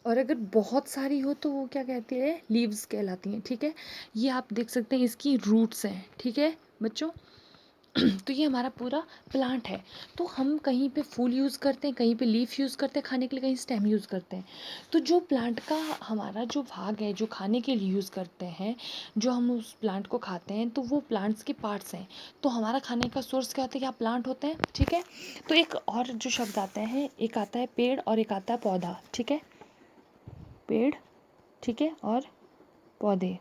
और अगर बहुत सारी हो तो वो क्या कहती है, लीव्स कहलाती हैं, ठीक है। ये आप देख सकते हैं इसकी रूट्स हैं, ठीक है बच्चों। तो ये हमारा पूरा प्लांट है। तो हम कहीं पे फूल यूज़ करते हैं, कहीं पे लीफ यूज़ करते हैं खाने के लिए, कहीं स्टेम यूज़ करते हैं। तो जो प्लांट का हमारा जो भाग है जो खाने के लिए यूज़ करते हैं, जो हम उस प्लांट को खाते हैं, तो वो प्लांट्स के पार्ट्स हैं। तो हमारा खाने का सोर्स क्या होता है, क्या प्लांट होते हैं, ठीक है। तो एक और जो शब्द आते हैं, एक आता है पेड़ और एक आता है पौधा, ठीक है। पेड़, ठीक है, और पौधे।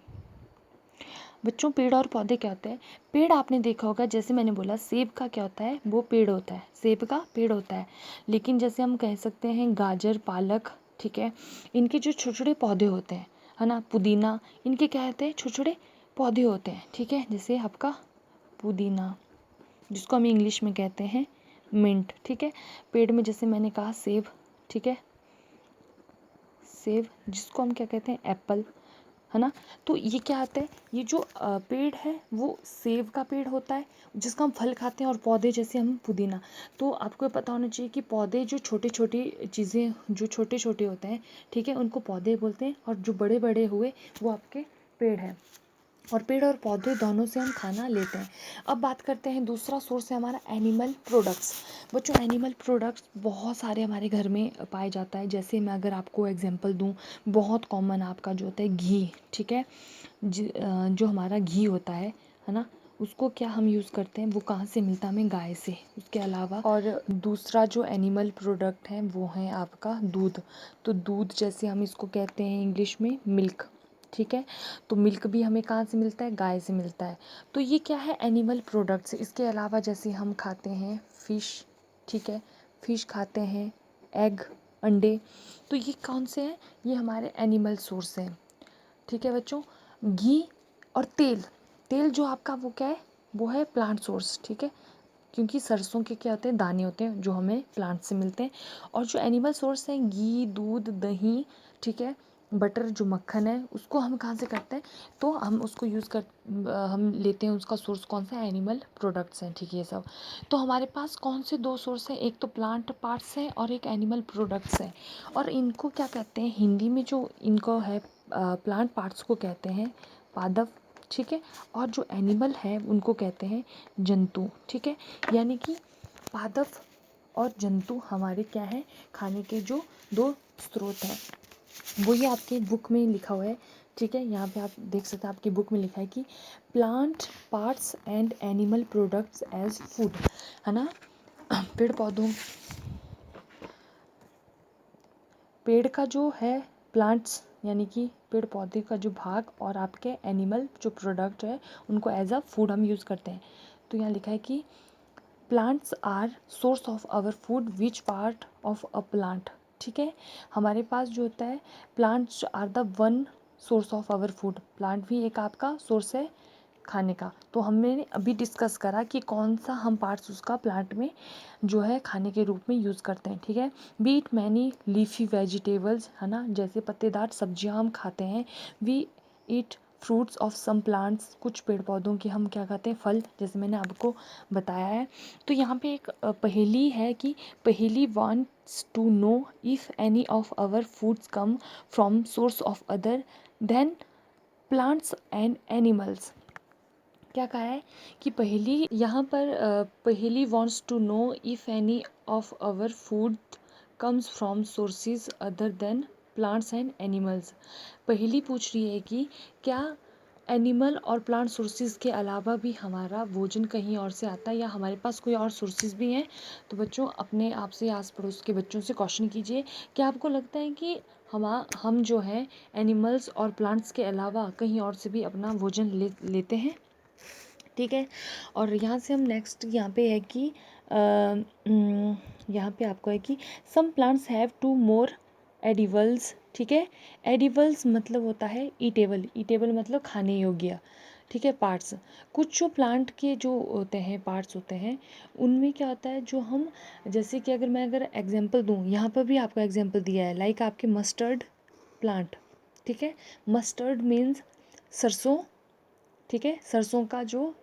बच्चों पेड़ और पौधे क्या होते हैं। पेड़ आपने देखा होगा, जैसे मैंने बोला सेब का क्या होता है, वो पेड़ होता है, सेब का पेड़ होता है। लेकिन जैसे हम कह सकते हैं गाजर, पालक, ठीक है, इनके जो छोटे छोटे पौधे होते हैं, है ना, पुदीना, इनके क्या होते हैं, छोटे छोटे पौधे होते हैं, ठीक है। जैसे आपका पुदीना, जिसको हम इंग्लिश में कहते हैं मिंट, ठीक है। पेड़ में जैसे मैंने कहा सेब, ठीक है, सेब जिसको हम क्या कहते हैं, एप्पल, है ना। तो ये क्या आता है, ये जो पेड़ है वो सेब का पेड़ होता है, जिसका हम फल खाते हैं, और पौधे जैसे हम पुदीना। तो आपको ये पता होना चाहिए कि पौधे जो छोटे छोटी चीज़ें जो छोटे छोटे होते हैं, ठीक है, उनको पौधे बोलते हैं, और जो बड़े बड़े हुए वो आपके पेड़ हैं। और पेड़ और पौधे दोनों से हम खाना लेते हैं। अब बात करते हैं, दूसरा सोर्स है हमारा एनिमल प्रोडक्ट्स। बच्चों एनिमल प्रोडक्ट्स बहुत सारे हमारे घर में पाए जाता है। जैसे मैं अगर आपको एग्जांपल दूं, बहुत कॉमन आपका जो होता है घी, ठीक है। जो हमारा घी होता है ना, उसको क्या हम यूज़ करते हैं, वो कहाँ से मिलता है हमें, गाय से। उसके अलावा और दूसरा जो एनिमल प्रोडक्ट है वो है आपका दूध। तो दूध जैसे हम इसको कहते हैं इंग्लिश में मिल्क, ठीक है। तो मिल्क भी हमें कहाँ से मिलता है, गाय से मिलता है। तो ये क्या है, एनिमल प्रोडक्ट्स। इसके अलावा जैसे हम खाते हैं फ़िश, ठीक है, फ़िश खाते हैं, एग, अंडे। तो ये कौन से हैं, ये हमारे एनिमल सोर्स हैं, ठीक है बच्चों। घी और तेल, तेल जो आपका वो क्या है, वो है प्लांट सोर्स, ठीक है। क्योंकि सरसों के क्या होते हैं, दाने होते हैं जो हमें प्लांट से मिलते हैं। और जो एनिमल सोर्स हैं, घी, दूध, दही, ठीक है, बटर, जो मक्खन है, उसको हम कहाँ से करते हैं, तो हम उसको यूज़ कर हम लेते हैं, उसका सोर्स कौन सा है, एनिमल प्रोडक्ट्स हैं, ठीक है। ये सब तो हमारे पास कौन से दो सोर्स हैं, एक तो प्लांट पार्ट्स हैं और एक एनिमल प्रोडक्ट्स हैं। और इनको क्या कहते हैं हिंदी में, जो इनको है प्लांट पार्ट्स को कहते हैं पादप, ठीक है। और जो एनिमल है उनको कहते हैं जंतु, ठीक है। यानी कि पादप और जंतु हमारे क्या है, खाने के जो दो स्रोत हैं। वो ये आपके बुक में लिखा हुआ है, ठीक है। यहाँ पे आप देख सकते हैं, आपकी बुक में लिखा है कि plant parts and animal products as food, है ना। पेड़ पौधों, पेड़ का जो है प्लांट्स, यानी कि पेड़ पौधे का जो भाग, और आपके एनिमल जो प्रोडक्ट है उनको एज अ फूड हम यूज़ करते हैं। तो यहाँ लिखा है कि plants are source of our food, which part of a plant, ठीक है। हमारे पास जो होता है plants are the one source of our food, plant भी एक आपका सोर्स है खाने का। तो हमने अभी डिस्कस करा कि कौन सा हम पार्ट्स उसका प्लांट में जो है खाने के रूप में यूज़ करते हैं, ठीक है। बीट मैनी लीफी वेजिटेबल्स, है ना, जैसे पत्तेदार सब्जियां हम खाते हैं। We eat fruits of some plants, कुछ पेड़ पौधों के हम क्या खाते हैं, फल, जैसे मैंने आपको बताया है। तो यहाँ पे एक पहेली है कि Paheli wants to know if any of our foods come from source of other than plants and animals. क्या कहा है कि पहेली यहाँ पर Paheli wants to know if any of our food comes from sources other than plants and animals. Paheli पूछ रही है कि क्या एनिमल और प्लांट सोर्सेज के अलावा भी हमारा भोजन कहीं और से आता है, या हमारे पास कोई और सोर्सेज भी हैं। तो बच्चों अपने आप से, आस पड़ोस के बच्चों से क्वेश्चन कीजिए, क्या आपको लगता है कि हम जो है एनिमल्स और प्लांट्स के अलावा कहीं और से भी अपना भोजन लेते हैं, ठीक है। और यहाँ से हम नेक्स्ट यहाँ पे है कि यहाँ पे आपको है कि some plants have two more edibles, ठीक है। एडिबल्स मतलब होता है ईटेबल, ईटेबल मतलब खाने योग्य, ठीक है, पार्ट्स। कुछ जो प्लांट के जो होते हैं पार्ट्स होते हैं, उनमें क्या होता है, जो हम जैसे कि अगर एग्जांपल दूँ, यहाँ पर भी आपको एग्जांपल दिया है, लाइक आपके मस्टर्ड प्लांट, ठीक है। मस्टर्ड मीन्स सरसों, ठीक है, सरसों का जो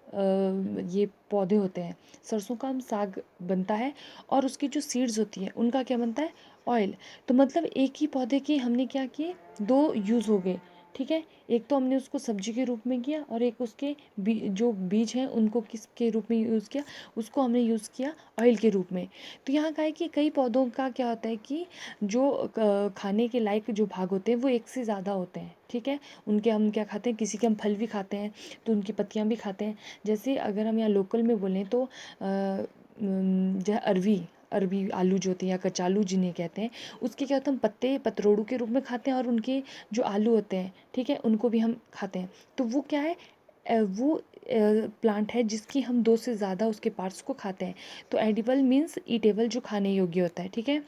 ये पौधे होते हैं, सरसों का हम साग बनता है, और उसकी जो सीड्स होती हैं उनका क्या बनता है, ऑयल। तो मतलब एक ही पौधे के हमने क्या किए, दो यूज़ हो गए। ठीक है, एक तो हमने उसको सब्जी के रूप में किया, और एक उसके जो बीज हैं उनको किसके रूप में यूज़ किया, उसको हमने यूज़ किया ऑयल के रूप में। तो यहाँ का है कि कई पौधों का क्या होता है कि जो खाने के लायक जो भाग होते हैं वो एक से ज़्यादा होते हैं। ठीक है, उनके हम क्या खाते हैं, किसी के हम फल भी खाते हैं, तो उनकी पत्तियां भी खाते हैं। जैसे अगर हम यहाँ लोकल में बोलें तो जो अरवी अरबी आलू जो होते हैं, या कचालू जिन्हें कहते हैं, उसके क्या होता है, हम पत्ते पतरोड़ू के रूप में खाते हैं, और उनके जो आलू होते हैं, ठीक है, उनको भी हम खाते हैं। तो वो क्या है, वो प्लांट है जिसकी हम दो से ज़्यादा उसके पार्ट्स को खाते हैं। तो एडिबल मीन्स ईटेबल, जो खाने योग्य होता है। ठीक है,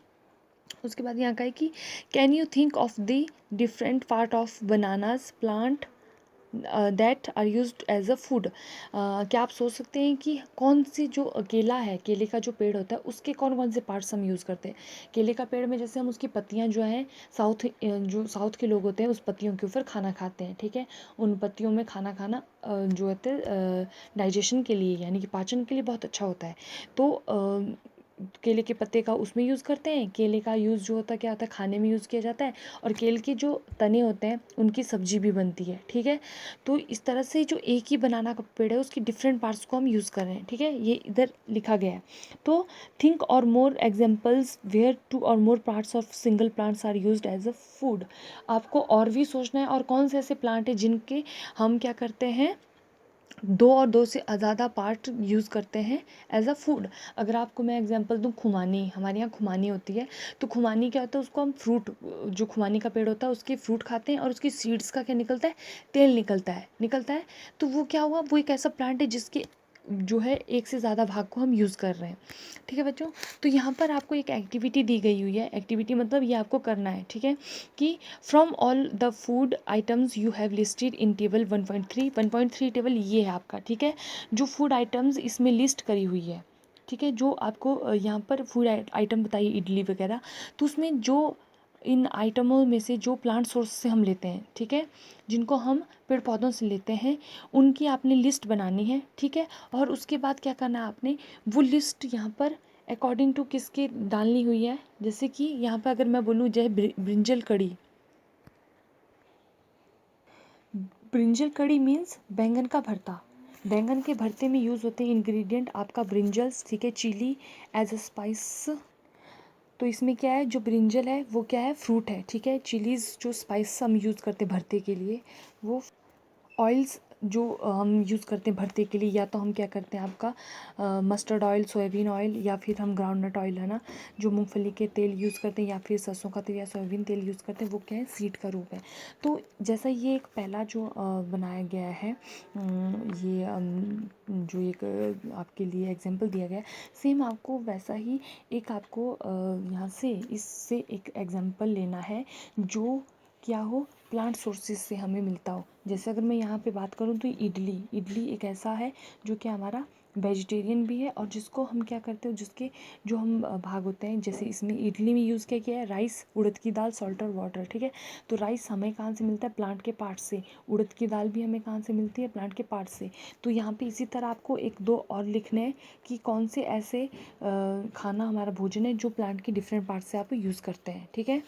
उसके बाद यहाँ का है कि can you think of the different part of bananas plant that are used as a food. क्या आप सोच सकते हैं कि कौन सी जो केला है, केले का जो पेड़ होता है, उसके कौन कौन से पार्ट्स हम यूज़ करते हैं। केले का पेड़ में जैसे हम उसकी पत्तियां जो हैं, जो साउथ के लोग होते हैं उस पत्तियों के ऊपर खाना खाते हैं। ठीक है, उन पत्तियों में खाना खाना जो होते हैं डाइजेशन के लिए, यानी कि पाचन के लिए बहुत अच्छा होता है। तो केले के पत्ते का उसमें यूज़ करते हैं। केले का यूज़ जो होता है क्या होता है, खाने में यूज़ किया जाता है, और केले के जो तने होते हैं उनकी सब्जी भी बनती है। ठीक है, तो इस तरह से जो एक ही बनाना का पेड़ है उसकी डिफरेंट पार्ट्स को हम यूज़ कर रहे हैं। ठीक है, ये इधर लिखा गया है। तो थिंक और more examples where two or more parts of single plants are used as a food. आपको और भी सोचना है, और कौन से ऐसे प्लांट हैं जिनके हम क्या करते हैं, दो और दो से ज़्यादा पार्ट यूज़ करते हैं एज अ फूड। अगर आपको मैं एग्जांपल दूँ, खुमानी, हमारे यहाँ खुमानी होती है। तो खुमानी क्या होता है, उसको हम फ्रूट, जो खुमानी का पेड़ होता है उसके फ्रूट खाते हैं, और उसकी सीड्स का क्या निकलता है, तेल निकलता है। तो वो क्या हुआ, वो एक ऐसा प्लांट है जिसके जो है एक से ज़्यादा भाग को हम यूज़ कर रहे हैं। ठीक है बच्चों, तो यहाँ पर आपको एक एक्टिविटी दी गई हुई है। एक्टिविटी मतलब ये आपको करना है। ठीक है, कि from all the food items you have listed in table 1.3 table ये है आपका। ठीक है, जो फूड आइटम्स इसमें लिस्ट करी हुई है, ठीक है, जो आपको यहाँ पर फूड आइटम बताइए, इडली वगैरह, तो उसमें जो इन आइटमों में से जो प्लांट सोर्स से हम लेते हैं, ठीक है, जिनको हम पेड़ पौधों से लेते हैं, उनकी आपने लिस्ट बनानी है। ठीक है, और उसके बाद क्या करना है आपने, वो लिस्ट यहाँ पर अकॉर्डिंग टू किसके डालनी हुई है। जैसे कि यहाँ पर अगर मैं बोलूँ, जय ब्रिंजल कड़ी, ब्रिंजल कड़ी मीन्स बैंगन का भरता। बैंगन के भरते में यूज़ होते हैं इंग्रेडिएंट आपका ब्रिंजल्स, ठीक है, चिली एज अ स्पाइस। तो इसमें क्या है, जो ब्रिंजल है वो क्या है, फ्रूट है। ठीक है, चिलीज़ जो स्पाइस हम यूज़ करते हैं भरते के लिए, वो ऑयल्स जो हम यूज़ करते हैं भरते के लिए, या तो हम क्या करते हैं आपका मस्टर्ड ऑयल, सोयाबीन ऑयल, या फिर हम ग्राउंडनट ऑयल है ना, जो मूंगफली के तेल यूज़ करते हैं, या फिर सरसों का तेल या सोयाबीन तेल यूज़ करते हैं, वो क्या है, सीड का रूप है। तो जैसा ये एक पहला जो बनाया गया है, ये जो एक आपके लिए एग्जांपल दिया गया है, सेम आपको वैसा ही एक आपको यहाँ से इससे एक एग्जांपल लेना है जो क्या हो, प्लांट सोर्सेज से हमें मिलता हो। जैसे अगर मैं यहाँ पे बात करूँ तो इडली, इडली एक ऐसा है जो कि हमारा वेजिटेरियन भी है, और जिसको हम क्या करते हैं, जिसके जो हम भाग होते हैं, जैसे इसमें इडली में यूज़ क्या किया है, राइस, उड़द की दाल, सॉल्ट और वाटर। ठीक है, तो राइस हमें कहाँ से मिलता है, प्लांट के पार्ट से। उड़द की दाल भी हमें कहाँ से मिलती है, प्लांट के पार्ट से। तो यहाँ पे इसी तरह आपको एक दो और लिखने हैं कि कौन से ऐसे खाना हमारा भोजन है जो प्लांट के डिफरेंट पार्ट से आप यूज़ करते हैं। ठीक है,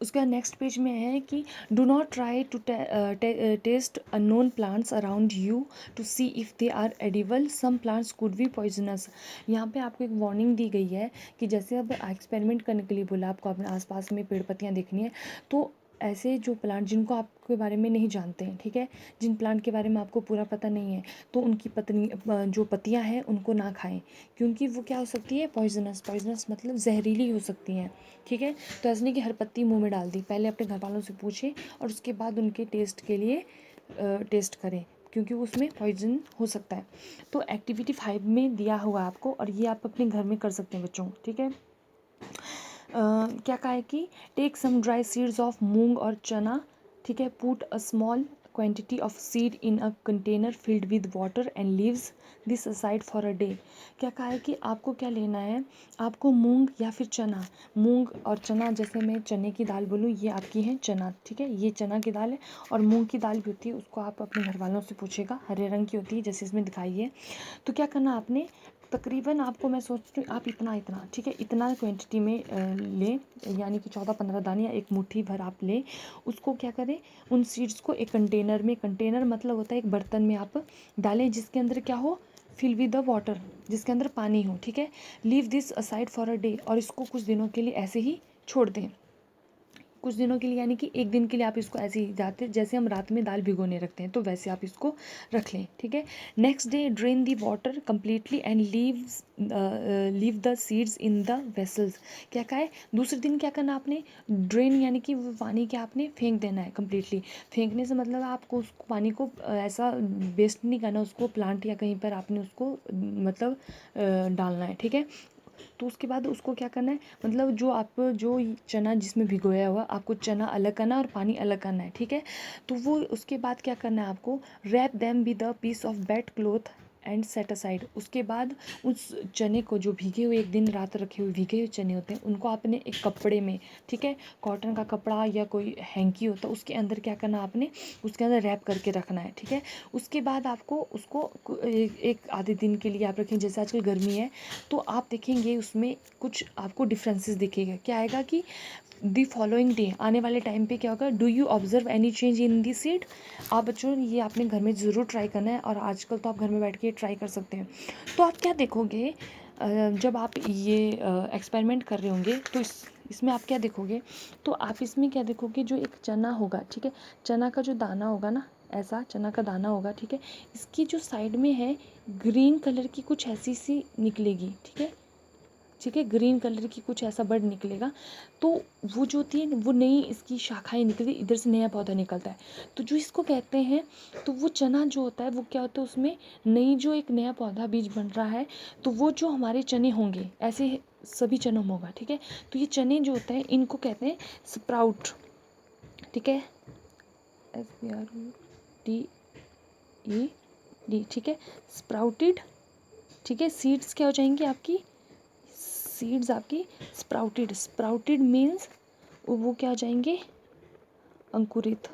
उसके बाद नेक्स्ट पेज में है कि do not try to taste unknown plants around you to see if they are edible, some plants could be poisonous. यहाँ पे आपको एक वार्निंग दी गई है कि जैसे अब एक्सपेरिमेंट करने के लिए बोला आपको, अपने आसपास में पेड़ पत्तियाँ देखनी है, तो ऐसे जो प्लांट जिनको आपके बारे में नहीं जानते हैं, ठीक है, जिन प्लांट के बारे में आपको पूरा पता नहीं है, तो उनकी पत्नी जो पत्तियाँ हैं उनको ना खाएं, क्योंकि वो क्या हो सकती है, पॉइजनस मतलब जहरीली हो सकती हैं। ठीक है, तो ऐसे नहीं कि हर पत्ती मुंह में डाल दी, पहले अपने घर वालों से पूछें और उसके बाद उनके टेस्ट के लिए टेस्ट करें, क्योंकि उसमें पॉइजन हो सकता है। तो एक्टिविटी 5 में दिया हुआ है आपको, और ये आप अपने घर में कर सकते हैं बच्चों। ठीक है, क्या कहा है कि take some dry seeds of moong और चना, ठीक है, put a small quantity of seed in a container filled with water and leaves this aside for a day। क्या कहा है कि आपको क्या लेना है, आपको मूंग या फिर चना, मूंग और चना, जैसे मैं चने की दाल बोलूँ, ये आपकी है चना, ठीक है, ये चना की दाल है। और मूंग की दाल भी होती है, उसको आप अपने घर वालों से पूछेगा, हरे रंग की होती है जैसे इसमें दिखाई है। तो क्या करना आपने, तकरीबन आपको मैं सोचती हूँ आप इतना इतना, ठीक है, इतना क्वांटिटी में लें, यानी कि 14-15 दाने या एक मुट्ठी भर आप लें। उसको क्या करें, उन सीड्स को एक कंटेनर में, कंटेनर मतलब होता है एक बर्तन में आप डालें जिसके अंदर क्या हो, फिल विद द वाटर, जिसके अंदर पानी हो, ठीक है। Leave this aside for a day, और इसको कुछ दिनों के लिए ऐसे ही छोड़ दें, कुछ दिनों के लिए, यानी कि एक दिन के लिए आप इसको ऐसे ही जाते, जैसे हम रात में दाल भिगोने रखते हैं तो वैसे आप इसको रख लें, ठीक है। Next day drain the water completely and leave the seeds in the vessels. क्या कहा है, दूसरे दिन क्या करना आपने, ड्रेन यानी कि वो पानी क्या आपने फेंक देना है कम्प्लीटली। फेंकने से मतलब आपको उस पानी को ऐसा वेस्ट नहीं करना, उसको प्लांट या कहीं पर आपने उसको मतलब डालना है, ठीक है। तो उसके बाद उसको क्या करना है, मतलब जो आप जो चना जिसमें भिगोया हुआ, आपको चना अलग करना है और पानी अलग करना है, ठीक है। तो वो उसके बाद क्या करना है आपको, wrap them with a piece of bed cloth and set aside. उसके बाद उस चने को, जो भीगे हुए एक दिन रात रखे हुए भीगे हुए चने होते हैं, उनको आपने एक कपड़े में, ठीक है, कॉटन का कपड़ा या कोई हैंकी होता है उसके अंदर क्या करना आपने, उसके अंदर रैप करके रखना है, ठीक है। उसके बाद आपको उसको एक आधे दिन के लिए आप रखें, जैसे आजकल गर्मी है तो आप देखेंगे उसमें कुछ आपको डिफरेंसेस दिखेगा। क्या आएगा कि दी फॉलोइंग डे, आने वाले टाइम पे क्या होगा, do you observe any change in the seed. आप बच्चों ये आपने घर में ज़रूर ट्राई करना है, और आजकल तो आप घर में बैठ के ट्राई कर सकते हैं। तो आप क्या देखोगे, जब आप ये एक्सपेरिमेंट कर रहे होंगे तो इसमें आप क्या देखोगे, तो आप इसमें क्या देखोगे, जो एक चना होगा, ठीक है, चना का जो दाना होगा ना, ऐसा चना का दाना होगा, ठीक है, इसकी जो साइड में है ग्रीन कलर की कुछ ऐसी सी निकलेगी, ठीक है, ठीक है, ग्रीन कलर की कुछ ऐसा बर्ड निकलेगा। तो वो जो होती है वो नई इसकी शाखाएं निकली, इधर से नया पौधा निकलता है, तो जो इसको कहते हैं, तो वो चना जो होता है वो क्या होता है, उसमें नई जो एक नया पौधा बीज बन रहा है, तो वो जो हमारे चने होंगे ऐसे सभी चनों में होगा, ठीक है। तो ये चने जो होते हैं इनको कहते हैं स्प्राउट, ठीक है, SPROUTED, ठीक है, स्प्राउटेड, ठीक है। सीड्स क्या हो जाएंगी आपकी, सीड्स आपकी स्प्राउटेड, स्प्राउटेड मीन्स वो क्या हो जाएंगे, अंकुरित,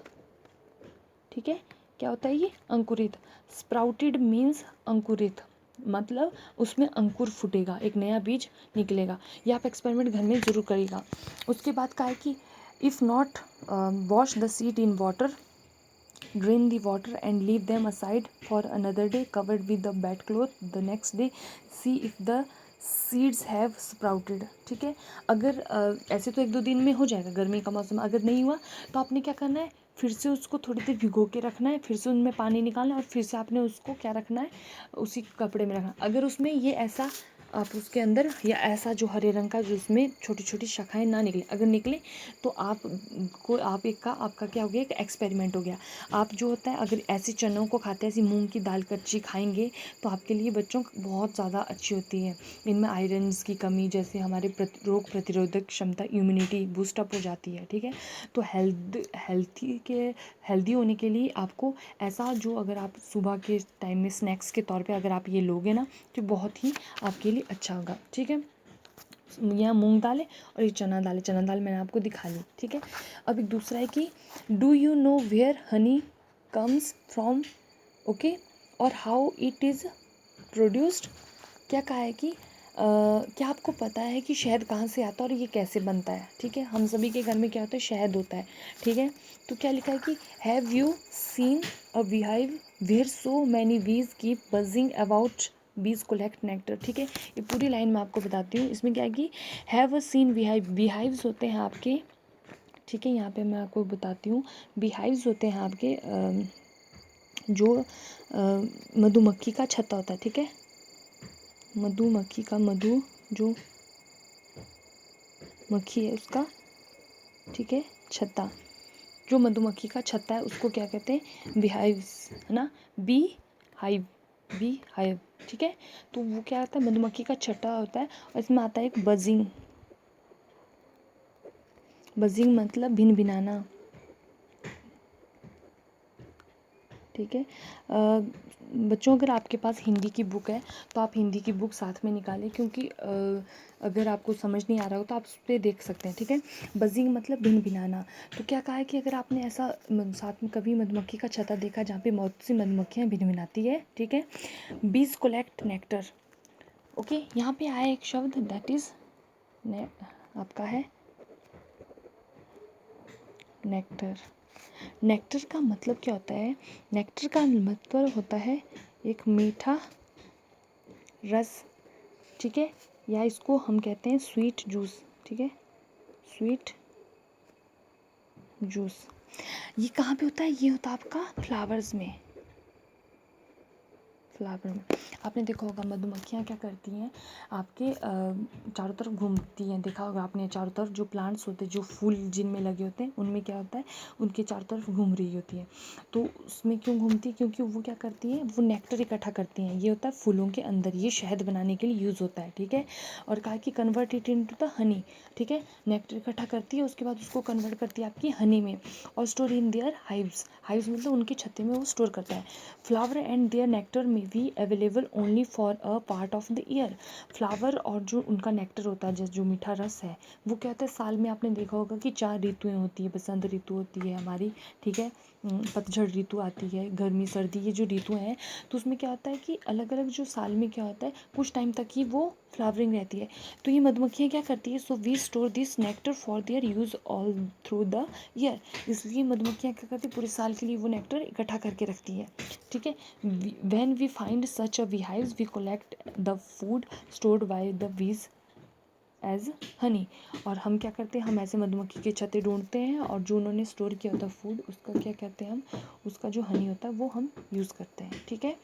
ठीक है। क्या होता है ये, अंकुरित, स्प्राउटेड मीन्स अंकुरित, मतलब उसमें अंकुर फूटेगा, एक नया बीज निकलेगा। ये आप एक्सपेरिमेंट घर में ज़रूर करिएगा। उसके बाद क्या है कि if not wash the seed in water, drain the water and leave them aside for another day covered with the bed cloth, the next day see if the seeds have sprouted, ठीक है। अगर ऐसे तो 1-2 दिन में हो जाएगा, गर्मी का मौसम, अगर नहीं हुआ तो आपने क्या करना है, फिर से उसको थोड़ी देर भिगो के रखना है, फिर से उनमें पानी निकालना है, और फिर से आपने उसको क्या रखना है, उसी कपड़े में रखना। अगर उसमें ये ऐसा आप उसके अंदर या ऐसा जो हरे रंग का जो उसमें छोटी छोटी शाखाएं ना निकले, अगर निकले तो आप को आप एक का आपका क्या हो गया, एक एक्सपेरिमेंट हो गया। आप जो होता है अगर ऐसे चनों को खाते हैं, ऐसी मूंग की दाल कच्ची खाएंगे तो आपके लिए बच्चों बहुत ज़्यादा अच्छी होती है। इनमें आयरन्स की कमी, जैसे हमारे रोग प्रतिरोधक क्षमता, इम्यूनिटी बूस्टअप हो जाती है, ठीक है। तो हेल्दी होने के लिए आपको ऐसा, जो अगर आप सुबह के टाइम में स्नैक्स के तौर पे अगर आप ये लोगे ना तो बहुत ही आपके लिए अच्छा होगा, ठीक है। यहाँ मूंग दाल है और ये चना दाल है, चना दाल मैंने आपको दिखा ली, ठीक है। अब एक दूसरा है कि do you know where honey comes from, okay, और हाउ इट इज़ प्रोड्यूस्ड। क्या कहा है कि क्या आपको पता है कि शहद कहाँ से आता है और ये कैसे बनता है, ठीक है। हम सभी के घर में क्या होता है, शहद होता है, ठीक है। तो क्या लिखा है कि have you seen a beehive where so many bees keep buzzing about bees collect nectar, ठीक है। ये पूरी लाइन मैं आपको बताती हूँ। इसमें क्या है कि हैव अ सीन बीहाइव, बीहाइव्स होते हैं आपके, ठीक है, यहाँ पे मैं आपको बताती हूँ। बीहाइव्स होते हैं आपके जो मधुमक्खी का छत्ता होता है, ठीक है, मधुमक्खी का, मधु जो मक्खी है उसका, ठीक है, छत्ता, जो मधुमक्खी का छत्ता है उसको क्या कहते हैं, बीहाइव्स, है ना, बी हाइव, बी हाइव, ठीक है। तो वो क्या होता है, मधुमक्खी का छत्ता होता है, और इसमें आता है एक बजिंग, बजिंग मतलब भिन भिनाना, ठीक है। बच्चों अगर आपके पास हिंदी की बुक है तो आप हिंदी की बुक साथ में निकालें, क्योंकि अगर आपको समझ नहीं आ रहा हो तो आप उस पर देख सकते हैं, ठीक है। बजिंग मतलब भिनभिनाना। तो क्या कहा है कि अगर आपने ऐसा साथ में कभी मधुमक्खी का छत्ता देखा जहाँ पे बहुत सी मधुमक्खियाँ भिनभिनाती है, ठीक है। बीज कोलेक्ट नेक्टर। ओके, यहाँ पे आया एक शब्द दैट इज आपका है नेक्टर। नेक्टर का मतलब क्या होता है? नेक्टर का मतलब होता है एक मीठा रस, ठीक है, या इसको हम कहते हैं स्वीट जूस, ठीक है, स्वीट जूस। ये कहाँ पे होता है? ये होता है आपका फ्लावर्स में, फ्लावर में। आपने देखा होगा मधुमक्खियाँ क्या करती हैं, आपके चारों तरफ घूमती हैं। देखा होगा आपने, चारों तरफ जो प्लांट्स होते हैं, जो फूल जिनमें लगे होते हैं, उनमें क्या होता है, उनके चारों तरफ घूम रही होती है। तो उसमें क्यों घूमती है? क्योंकि वो क्या करती हैं, वो नेक्टर इकट्ठा करती हैं। ये होता है फूलों के अंदर, ये शहद बनाने के लिए यूज़ होता है, ठीक है। और कहा कि convert it into the honey, ठीक है। नेक्टर इकट्ठा करती है, उसके बाद उसको कन्वर्ट करती है आपकी हनी में, और store in their hives. Hives मतलब उनके छत्ते में वो स्टोर करता है। फ्लावर एंड देयर नेक्टर में be available only for a part of the year. Flower और जो उनका नेक्टर होता है, जो मीठा रस है, वो क्या होता है, साल में आपने देखा होगा कि 4 ऋतुएं होती है। बसंत ऋतु होती है हमारी, ठीक है, पतझड़ ऋतु आती है, गर्मी सर्दी, ये जो ऋतुएं हैं, तो उसमें क्या होता है कि अलग अलग जो साल में क्या होता है, कुछ टाइम तक ही वो फ्लावरिंग रहती है। तो ये मधुमक्खियाँ क्या करती है, so we store this nectar for their use all through the year. इसलिए मधुमक्खियाँ क्या करती है, पूरे साल के लिए वो नेक्टर इकट्ठा करके रखती है, ठीक है। When we find such a beehives, we collect the food stored by the bees as honey। और हम क्या करते हैं, हम ऐसे मधुमक्खी के छत्ते ढूंढते हैं, और जो उन्होंने स्टोर किया होता है फूड, उसका क्या कहते हैं हम, उसका जो हनी होता है वो हम यूज़ करते हैं, ठीक है।